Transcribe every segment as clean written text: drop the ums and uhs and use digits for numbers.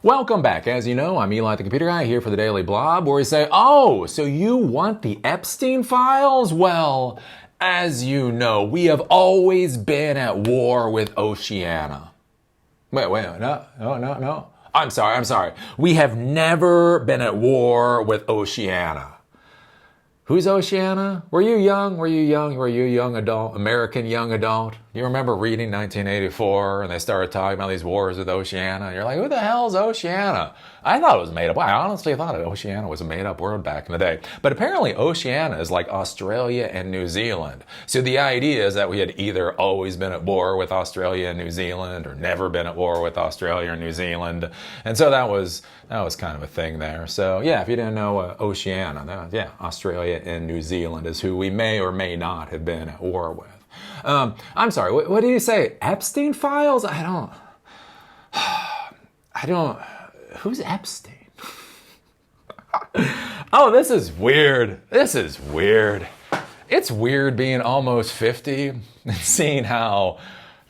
Welcome back. As you know, I'm Eli the Computer Guy here for the Daily Blob, where we say, oh, so you want the Epstein files? Well, as you know, we have always been at war with Oceania. Wait, no. I'm sorry. We have never been at war with Oceania. Who's Oceania? Were you young? Were you young adult, American young adult? You remember reading 1984 and they started talking about these wars with Oceania? You're like, who the hell's Oceania? I thought it was made up. I honestly thought Oceania was a made up word back in the day. But apparently Oceania is like Australia and New Zealand. So the idea is that we had either always been at war with Australia and New Zealand or never been at war with Australia or New Zealand. And so that was kind of a thing there. So yeah, if you didn't know Oceania, Australia and New Zealand is who we may or may not have been at war with. I'm sorry, what did you say? Epstein files? I don't, who's Epstein? Oh, this is weird. It's weird being almost 50 and seeing how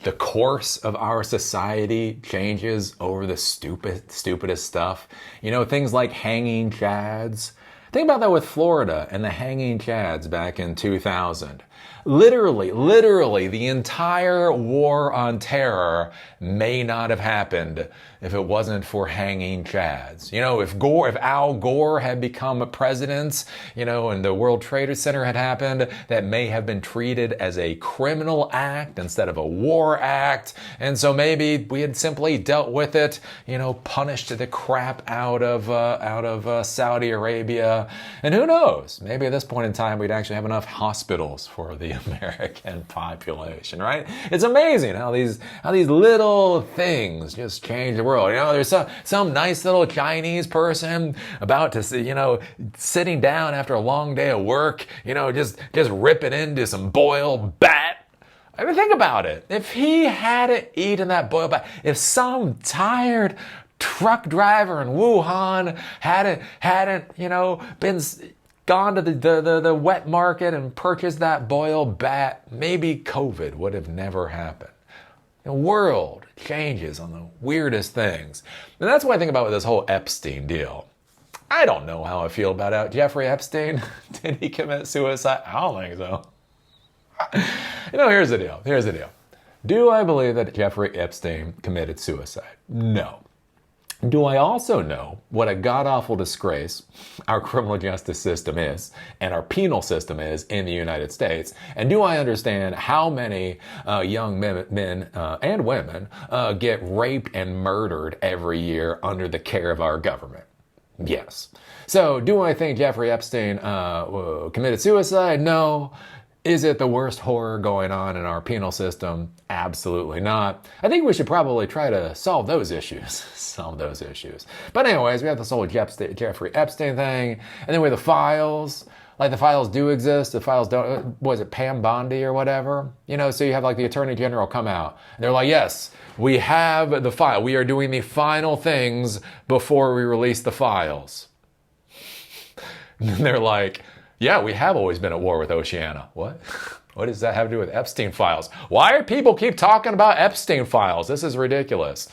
the course of our society changes over the stupidest stuff. You know, things like hanging chads. Think about that with Florida and the hanging chads back in 2000. Literally, the entire war on terror may not have happened if it wasn't for hanging chads. You know, if Al Gore had become a president, you know, and the World Trade Center had happened, that may have been treated as a criminal act instead of a war act. And so maybe we had simply dealt with it, you know, punished the crap out of Saudi Arabia. And who knows? Maybe at this point in time, we'd actually have enough hospitals for the American population, right? It's amazing how these little things just change the world. You know, there's some nice little Chinese person about to, you know, sitting down after a long day of work, you know, just ripping into some boiled bat. I mean, think about it. If he hadn't eaten that boiled bat, if some tired truck driver in Wuhan hadn't, you know, gone to the wet market and purchased that boiled bat, maybe COVID would have never happened. The world changes on the weirdest things. And that's what I think about with this whole Epstein deal. I don't know how I feel about Jeffrey Epstein. Did he commit suicide? I don't think so. You know, here's the deal. Do I believe that Jeffrey Epstein committed suicide? No. Do I also know what a god-awful disgrace our criminal justice system is and our penal system is in the United States? And do I understand how many young men and women get raped and murdered every year under the care of our government? Yes. So do I think Jeffrey Epstein committed suicide? No. Is it the worst horror going on in our penal system? Absolutely not. I think we should probably try to solve those issues. But anyways, we have this whole Jeffrey Epstein thing, and then we have the files. Like, the files do exist, the files don't. Was it Pam Bondi or whatever? You know, so you have like the Attorney General come out. And they're like, yes, we have the file. We are doing the final things before we release the files. And they're like, yeah, we have always been at war with Oceania. What? What does that have to do with Epstein files? Why do people keep talking about Epstein files? This is ridiculous.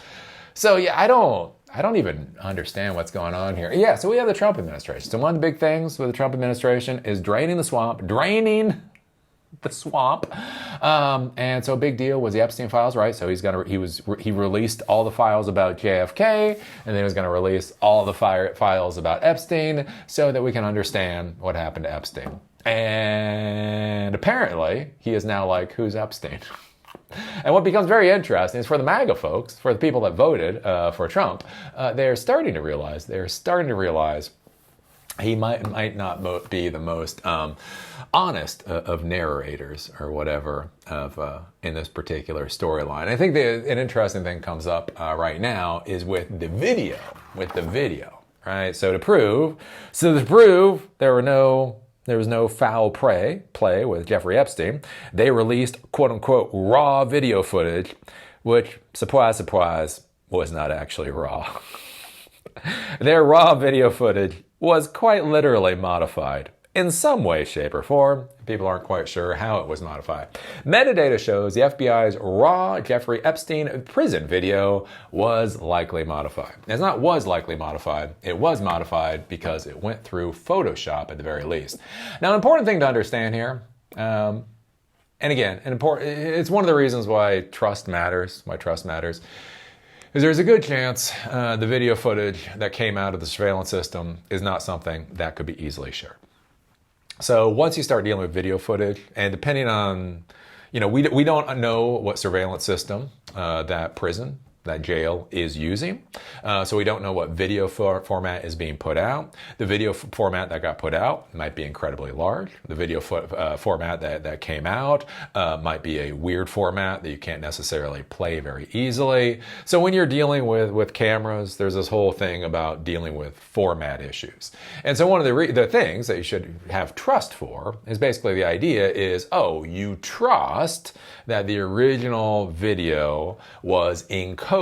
So yeah, I don't even understand what's going on here. Yeah, so we have the Trump administration. So one of the big things with the Trump administration is draining the swamp. And so a big deal was the Epstein files, right? So he released all the files about JFK, and then he was going to release all the files about Epstein so that we can understand what happened to Epstein. And apparently he is now like, who's Epstein? And what becomes very interesting is for the MAGA folks, for the people that voted for Trump, they're starting to realize he might not be the most honest of narrators or whatever in this particular storyline. I think an interesting thing comes up right now is with the video, right? So to prove there was no foul play with Jeffrey Epstein, they released quote unquote raw video footage, which, surprise, surprise, was not actually raw. Their raw video footage was quite literally modified in some way, shape, or form. People aren't quite sure how it was modified. Metadata shows the FBI's raw Jeffrey Epstein prison video was likely modified. It's not was likely modified. It was modified because it went through Photoshop at the very least. Now, an important thing to understand here, and again, it's one of the reasons why trust matters, is there's a good chance the video footage that came out of the surveillance system is not something that could be easily shared. So once you start dealing with video footage, and depending on, we don't know what surveillance system that jail is using. So we don't know what video format is being put out. The video format that got put out might be incredibly large. The video format that came out might be a weird format that you can't necessarily play very easily. So when you're dealing with cameras, there's this whole thing about dealing with format issues. And so one of the things that you should have trust for is basically the idea is, you trust that the original video was encoded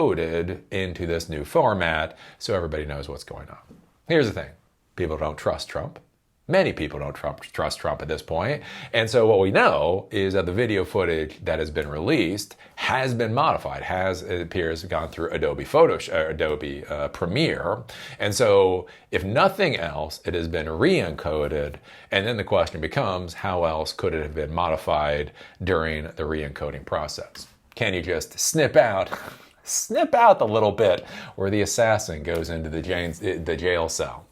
into this new format so everybody knows what's going on. Here's the thing. People don't trust Trump. Many people don't trust Trump at this point. And so what we know is that the video footage that has been released has been modified, it appears, gone through Adobe Premiere. And so if nothing else, it has been re-encoded. And then the question becomes, how else could it have been modified during the re-encoding process? Can you just snip out the little bit where the assassin goes into the jail cell?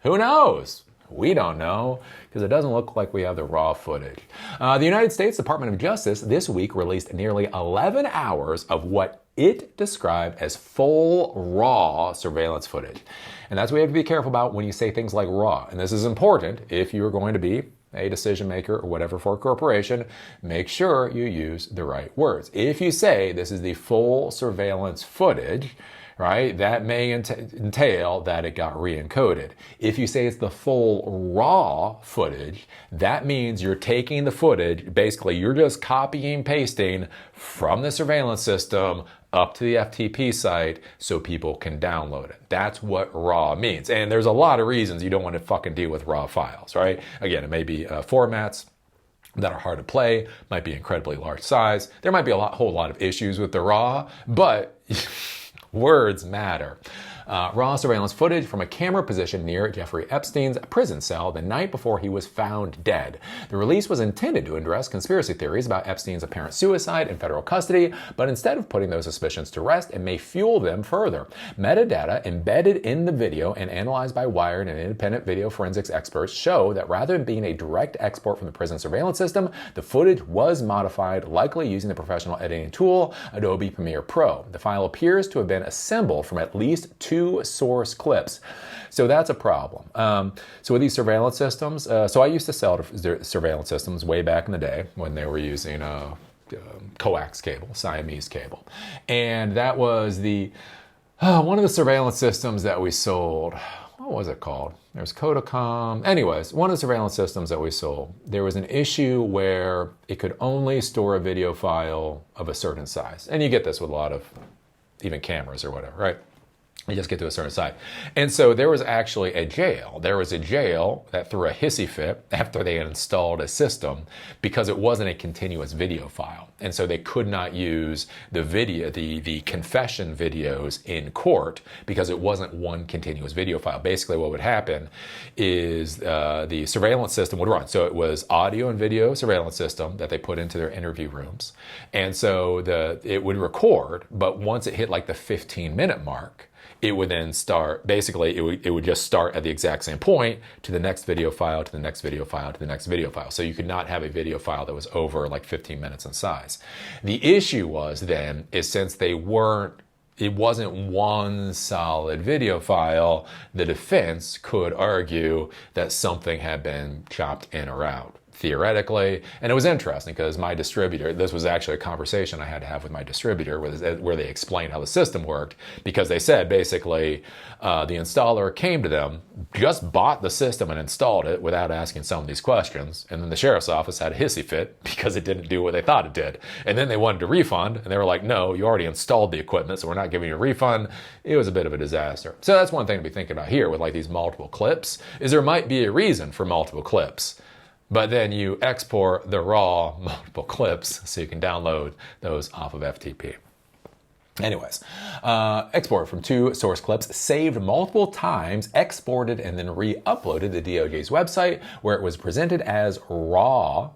Who knows? We don't know, because it doesn't look like we have the raw footage. The United States Department of Justice this week released nearly 11 hours of what it described as full raw surveillance footage. And that's what you have to be careful about when you say things like raw. And this is important if you're going to be a decision maker or whatever for a corporation. Make sure you use the right words. If you say this is the full surveillance footage, right, that may entail that it got re-encoded. If you say it's the full raw footage, that means you're taking the footage, basically you're just copying, pasting from the surveillance system up to the FTP site so people can download it. That's what raw means. And there's a lot of reasons you don't want to fucking deal with raw files, right? Again, it may be formats that are hard to play, might be incredibly large size. There might be whole lot of issues with the raw, but words matter. Raw surveillance footage from a camera position near Jeffrey Epstein's prison cell the night before he was found dead. The release was intended to address conspiracy theories about Epstein's apparent suicide in federal custody, but instead of putting those suspicions to rest, it may fuel them further. Metadata embedded in the video and analyzed by Wired and independent video forensics experts show that rather than being a direct export from the prison surveillance system, the footage was modified, likely using the professional editing tool Adobe Premiere Pro. The file appears to have been assembled from at least two source clips. So that's a problem. So with these surveillance systems, so I used to sell surveillance systems way back in the day when they were using coax cable, Siamese cable. And that was one of the surveillance systems that we sold. What was it called? There's Kodacom. Anyways, one of the surveillance systems that we sold, there was an issue where it could only store a video file of a certain size. And you get this with a lot of even cameras or whatever, right? You just get to a certain size. And so there was actually a jail. There was a jail that threw a hissy fit after they had installed a system because it wasn't a continuous video file. And so they could not use the video, the confession videos in court because it wasn't one continuous video file. Basically what would happen is the surveillance system would run. So it was audio and video surveillance system that they put into their interview rooms. And so it would record, but once it hit like the 15-minute mark, it would then start, basically it would just start at the exact same point to the next video file, to the next video file, to the next video file. So you could not have a video file that was over like 15 minutes in size. The issue was then, is since it wasn't one solid video file, the defense could argue that something had been chopped in or out. theoretically. And it was interesting because my distributor, this was actually a conversation I had to have with my distributor where they explained how the system worked, because they said basically the installer came to them, just bought the system and installed it without asking some of these questions. And then the sheriff's office had a hissy fit because it didn't do what they thought it did. And then they wanted a refund and they were like, no, you already installed the equipment, so we're not giving you a refund. It was a bit of a disaster. So that's one thing to be thinking about here with like these multiple clips, is there might be a reason for multiple clips. But then you export the raw multiple clips so you can download those off of FTP. Anyways, export from 2 source clips, saved multiple times, exported, and then re-uploaded to the DOJ's website, where it was presented as raw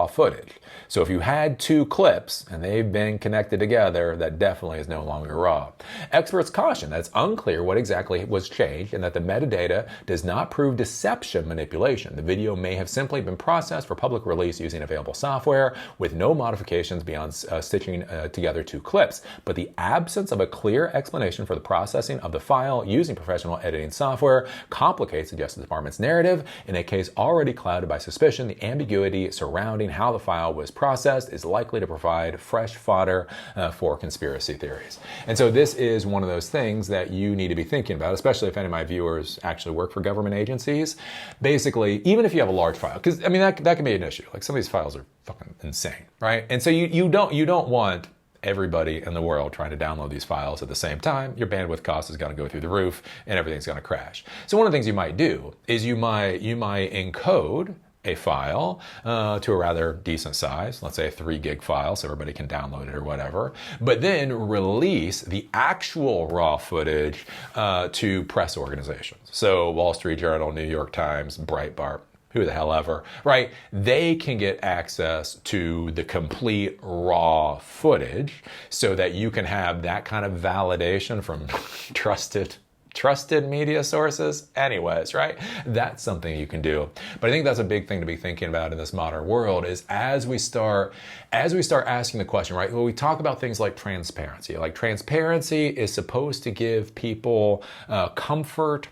footage. So if you had 2 clips and they've been connected together, that definitely is no longer raw. Experts caution that it's unclear what exactly was changed and that the metadata does not prove deception manipulation. The video may have simply been processed for public release using available software with no modifications beyond stitching together 2 clips. But the absence of a clear explanation for the processing of the file using professional editing software complicates the Justice Department's narrative. In a case already clouded by suspicion, the ambiguity surrounding how the file was processed is likely to provide fresh fodder for conspiracy theories. And so this is one of those things that you need to be thinking about, especially if any of my viewers actually work for government agencies. Basically, even if you have a large file, because I mean that can be an issue. Like some of these files are fucking insane, right? And so you don't want everybody in the world trying to download these files at the same time. Your bandwidth cost is going to go through the roof and everything's going to crash. So one of the things you might do is you might encode a file to a rather decent size, let's say a 3 gig file so everybody can download it or whatever, but then release the actual raw footage to press organizations. So Wall Street Journal, New York Times, Breitbart, who the hell ever, right? They can get access to the complete raw footage so that you can have that kind of validation from trusted media sources. Anyways, right? That's something you can do. But I think that's a big thing to be thinking about in this modern world is as we start asking the question, right? Well, we talk about things like transparency. Like transparency is supposed to give people comfort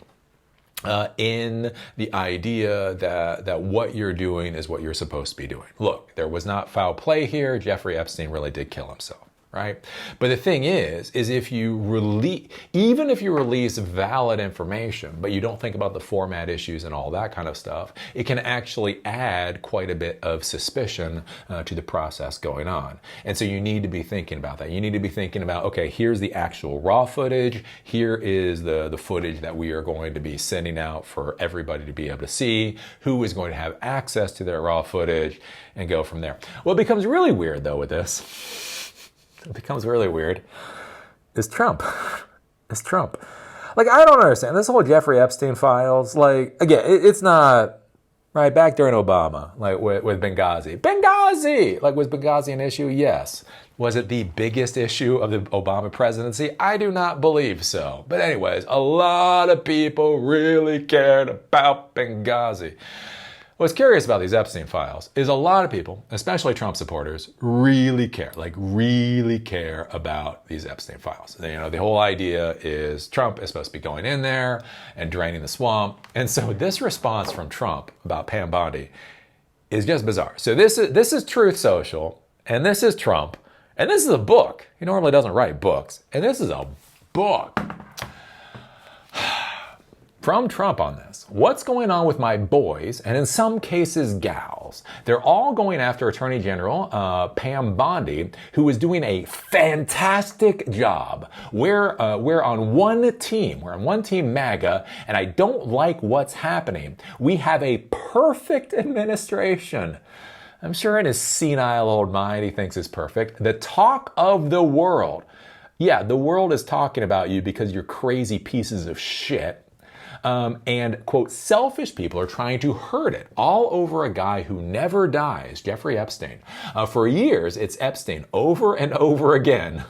in the idea that what you're doing is what you're supposed to be doing. Look, there was not foul play here. Jeffrey Epstein really did kill himself, right? But the thing is if you release valid information, but you don't think about the format issues and all that kind of stuff, it can actually add quite a bit of suspicion to the process going on. And so you need to be thinking about that. You need to be thinking about, okay, here's the actual raw footage. Here is the footage that we are going to be sending out for everybody to be able to see, who is going to have access to their raw footage, and go from there. What becomes really weird though with this, it becomes really weird, is Trump. It's Trump. Like, I don't understand. This whole Jeffrey Epstein files, like, again, it's not, right, back during Obama, like with Benghazi. Benghazi! Like, was Benghazi an issue? Yes. Was it the biggest issue of the Obama presidency? I do not believe so. But anyways, a lot of people really cared about Benghazi. What's curious about these Epstein files is a lot of people, especially Trump supporters, really care about these Epstein files. You know, the whole idea is Trump is supposed to be going in there and draining the swamp. And so this response from Trump about Pam Bondi is just bizarre. So this is Truth Social, and this is Trump, and this is a book. He normally doesn't write books, and this is a book. From Trump on this. What's going on with my boys, and in some cases gals? They're all going after Attorney General Pam Bondi, who is doing a fantastic job. We're on one team. We're on one team, MAGA, and I don't like what's happening. We have a perfect administration. I'm sure in his senile old mind he thinks it's perfect. The talk of the world. Yeah, the world is talking about you because you're crazy pieces of shit. And, quote, selfish people are trying to hurt it all over a guy who never dies, Jeffrey Epstein. For years, it's Epstein over and over again.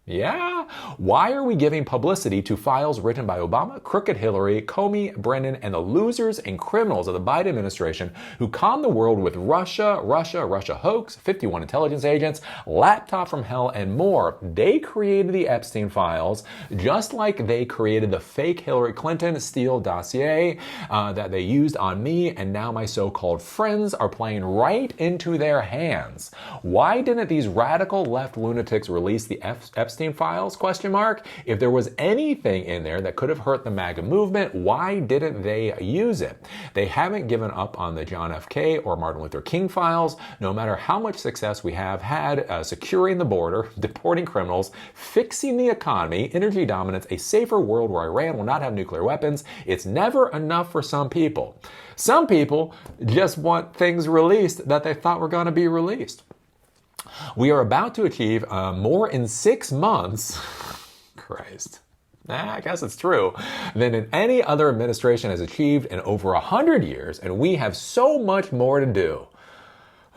Yeah? Why are we giving publicity to files written by Obama, crooked Hillary, Comey, Brennan, and the losers and criminals of the Biden administration who conned the world with Russia hoax, 51 intelligence agents, laptop from hell, and more? They created the Epstein files just like they created the fake Hillary Clinton Steele dossier that they used on me, and now my so-called friends are playing right into their hands. Why didn't these radical left lunatics release the Epstein files, ? If there was anything in there that could have hurt the MAGA movement, why didn't they use it? They haven't given up on the John F. K. or Martin Luther King files, no matter how much success we have had securing the border, deporting criminals, fixing the economy, energy dominance, a safer world where Iran will not have nuclear weapons. It's never enough for some people. Some people just want things released that they thought were going to be released. We are about to achieve more in 6 months, Christ, I guess it's true, than in any other administration has achieved in over 100 years, and we have so much more to do.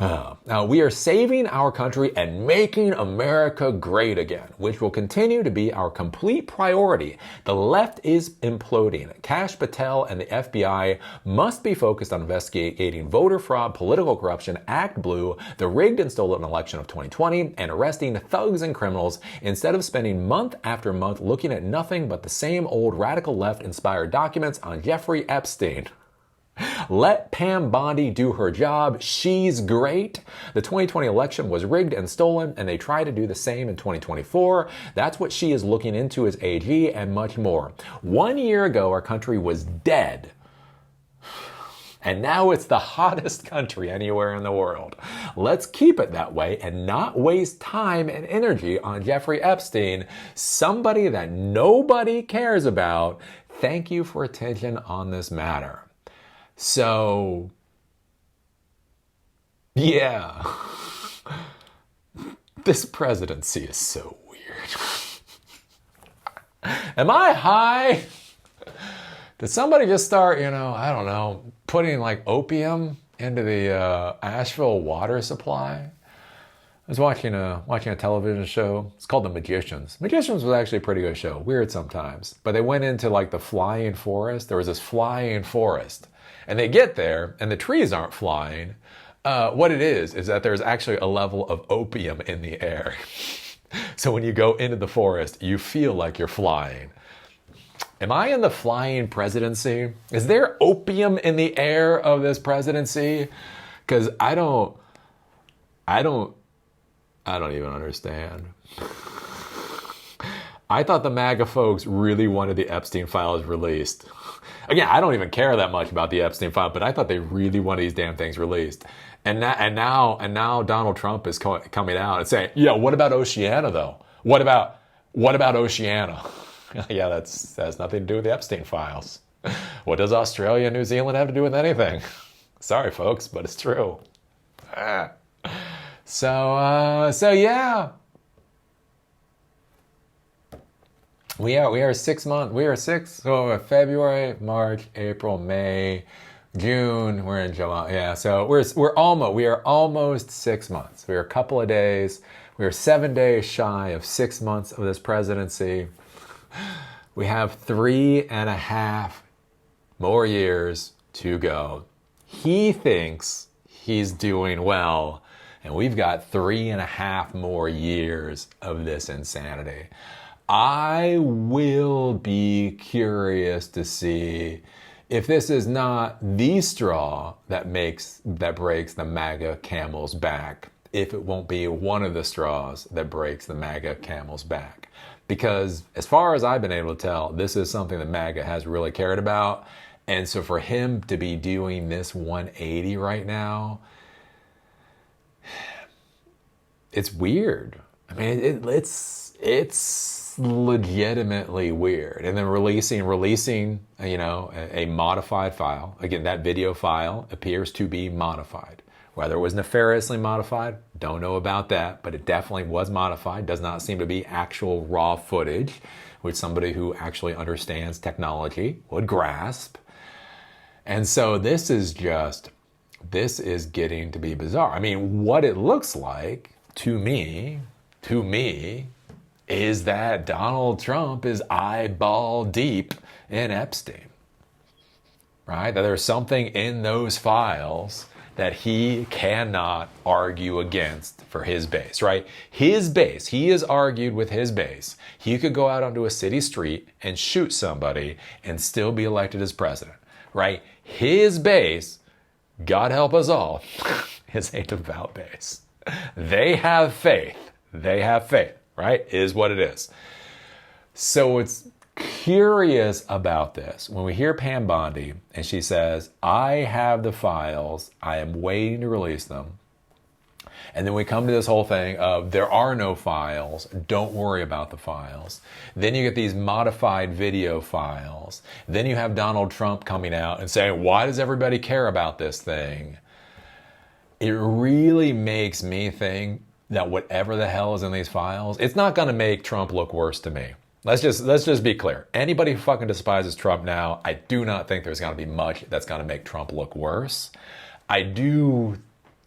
Now, we are saving our country and making America great again, which will continue to be our complete priority. The left is imploding. Kash Patel and the FBI must be focused on investigating voter fraud, political corruption, Act Blue, the rigged and stolen election of 2020, and arresting thugs and criminals instead of spending month after month looking at nothing but the same old radical left-inspired documents on Jeffrey Epstein. Let Pam Bondi do her job. She's great. The 2020 election was rigged and stolen, and they try to do the same in 2024. That's what she is looking into as AG, and much more. 1 year ago, our country was dead. And now it's the hottest country anywhere in the world. Let's keep it that way and not waste time and energy on Jeffrey Epstein, somebody that nobody cares about. Thank you for attention on this matter. So, yeah, this presidency is so weird. Am I high? Did somebody just start, I don't know, putting like opium into the Asheville water supply? I was watching a television show. It's called The Magicians. Magicians was actually a pretty good show. Weird sometimes. But they went into like the flying forest. There was this flying forest. And they get there, and the trees aren't flying. What it is that there's actually a level of opium in the air. So when you go into the forest, you feel like you're flying. Am I in the flying presidency? Is there opium in the air of this presidency? Because I don't even understand. I thought the MAGA folks really wanted the Epstein files released. Again, I don't even care that much about the Epstein file, but I thought they really wanted these damn things released. And now Donald Trump is coming out and saying, yeah, what about Oceania though? What about Oceania? Yeah, that has nothing to do with the Epstein files. What does Australia and New Zealand have to do with anything? Sorry, folks, but it's true. So yeah. We are 6 months. We are so February, March, April, May, June. We're in July. Yeah, so we are almost 6 months. We are a couple of days. We are 7 days shy of 6 months of this presidency. We have 3.5 more years to go. He thinks he's doing well, and we've got 3.5 more years of this insanity. I will be curious to see if this is not the straw that breaks the MAGA camel's back, if it won't be one of the straws that breaks the MAGA camel's back. Because as far as I've been able to tell, this is something that MAGA has really cared about. And so for him to be doing this 180 right now, it's weird. I mean, it's legitimately weird. And then releasing, a modified file. Again, that video file appears to be modified. Whether it was nefariously modified, don't know about that, but it definitely was modified. Does not seem to be actual raw footage, which somebody who actually understands technology would grasp. And so this is getting to be bizarre. I mean, what it looks like to me, is that Donald Trump is eyeball deep in Epstein, right? That there's something in those files that he cannot argue against for his base, right? His base, he has argued with his base. He could go out onto a city street and shoot somebody and still be elected as president, right? His base, God help us all, is a devout base. They have faith. They have faith, right? Is what it is. So it's curious about this. When we hear Pam Bondi and she says, I have the files, I am waiting to release them. And then we come to this whole thing of there are no files, don't worry about the files. Then you get these modified video files. Then you have Donald Trump coming out and saying, why does everybody care about this thing? It really makes me think that whatever the hell is in these files, it's not going to make Trump look worse to me. Let's just be clear. Anybody who fucking despises Trump now, I do not think there's going to be much that's going to make Trump look worse. I do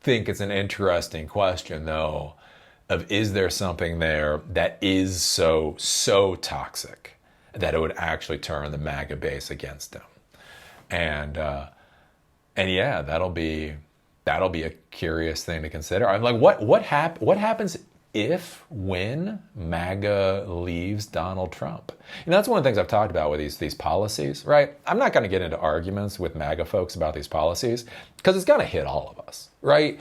think it's an interesting question, though, of is there something there that is so toxic that it would actually turn the MAGA base against him? And yeah, that'll be a curious thing to consider. I'm like, what happens when MAGA leaves Donald Trump? And that's one of the things I've talked about with these policies, right? I'm not going to get into arguments with MAGA folks about these policies because it's going to hit all of us, right?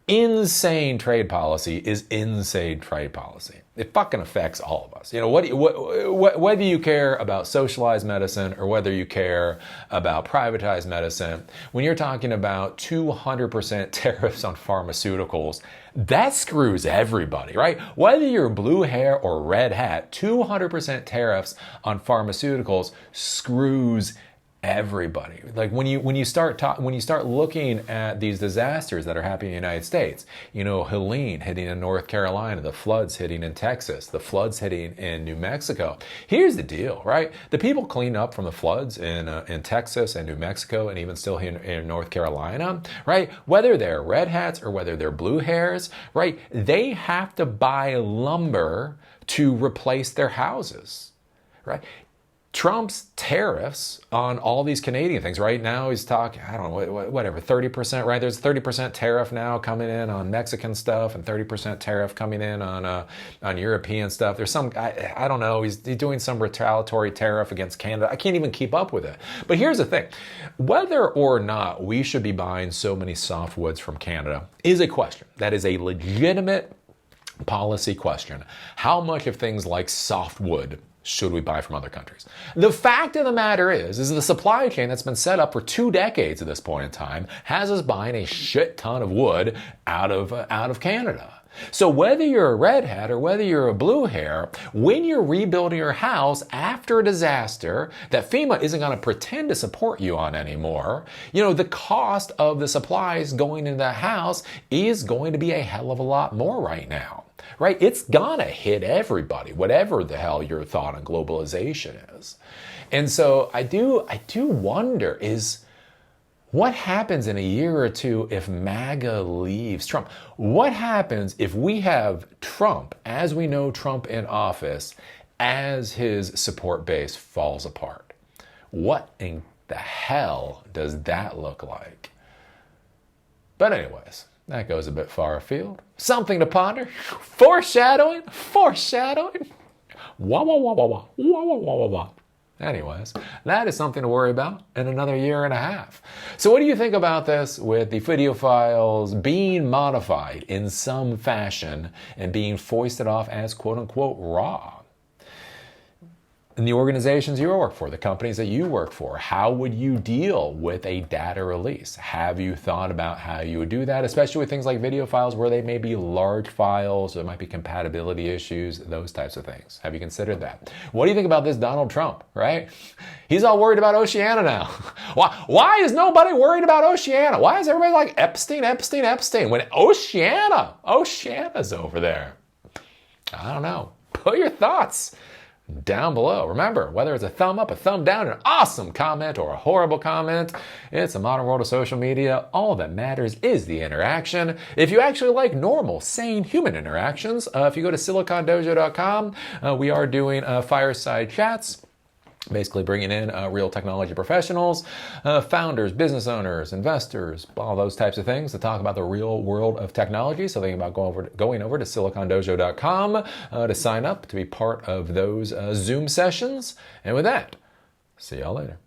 Insane trade policy is insane trade policy. It fucking affects all of us. You know, whether you care about socialized medicine or whether you care about privatized medicine, when you're talking about 200% tariffs on pharmaceuticals, that screws everybody, right? Whether you're blue hair or red hat, 200% tariffs on pharmaceuticals screws everybody. Like when you start looking at these disasters that are happening in the United States, you know, Helene hitting in North Carolina, the floods hitting in Texas, the floods hitting in New Mexico. Here's the deal, right? The people clean up from the floods in Texas and New Mexico and even still here in North Carolina, right? Whether they're red hats or whether they're blue hairs, right? They have to buy lumber to replace their houses, right? Trump's tariffs on all these Canadian things. Right now he's talking, I don't know, whatever, 30%, right? There's a 30% tariff now coming in on Mexican stuff and 30% tariff coming in on European stuff. There's some, I don't know, he's doing some retaliatory tariff against Canada. I can't even keep up with it. But here's the thing. Whether or not we should be buying so many softwoods from Canada is a question. That is a legitimate policy question. How much of things like softwood should we buy from other countries? The fact of the matter is the supply chain that's been set up for 2 decades at this point in time has us buying a shit ton of wood out of Canada. So whether you're a red hat or whether you're a blue hair, when you're rebuilding your house after a disaster that FEMA isn't going to pretend to support you on anymore, you know, the cost of the supplies going into the house is going to be a hell of a lot more right now. Right? It's gonna hit everybody, whatever the hell your thought on globalization is. And so I do wonder, is what happens in a year or two if MAGA leaves Trump? What happens if we have Trump, as we know Trump in office, as his support base falls apart? What in the hell does that look like? But anyways, that goes a bit far afield. Something to ponder. Foreshadowing. Wah, wah, wah, wah, wah. Wah, wah, wah, wah, wah. Anyways, that is something to worry about in another year and a half. So what do you think about this with the video files being modified in some fashion and being foisted off as quote-unquote raw? In the organizations you work for, the companies that you work for, how would you deal with a data release? Have you thought about how you would do that, especially with things like video files where they may be large files, there might be compatibility issues, those types of things? Have you considered that? What do you think about this Donald Trump, right? He's all worried about Oceania now. Why is nobody worried about Oceania? Why is everybody like Epstein, when Oceania's over there? I don't know. Put your thoughts down below. Remember, whether it's a thumb up, a thumb down, an awesome comment, or a horrible comment, it's a modern world of social media. All that matters is the interaction. If you actually like normal, sane human interactions, if you go to silicondojo.com, we are doing fireside chats. Basically bringing in real technology professionals, founders, business owners, investors, all those types of things to talk about the real world of technology. So think about going over to silicondojo.com to sign up to be part of those Zoom sessions. And with that, see y'all later.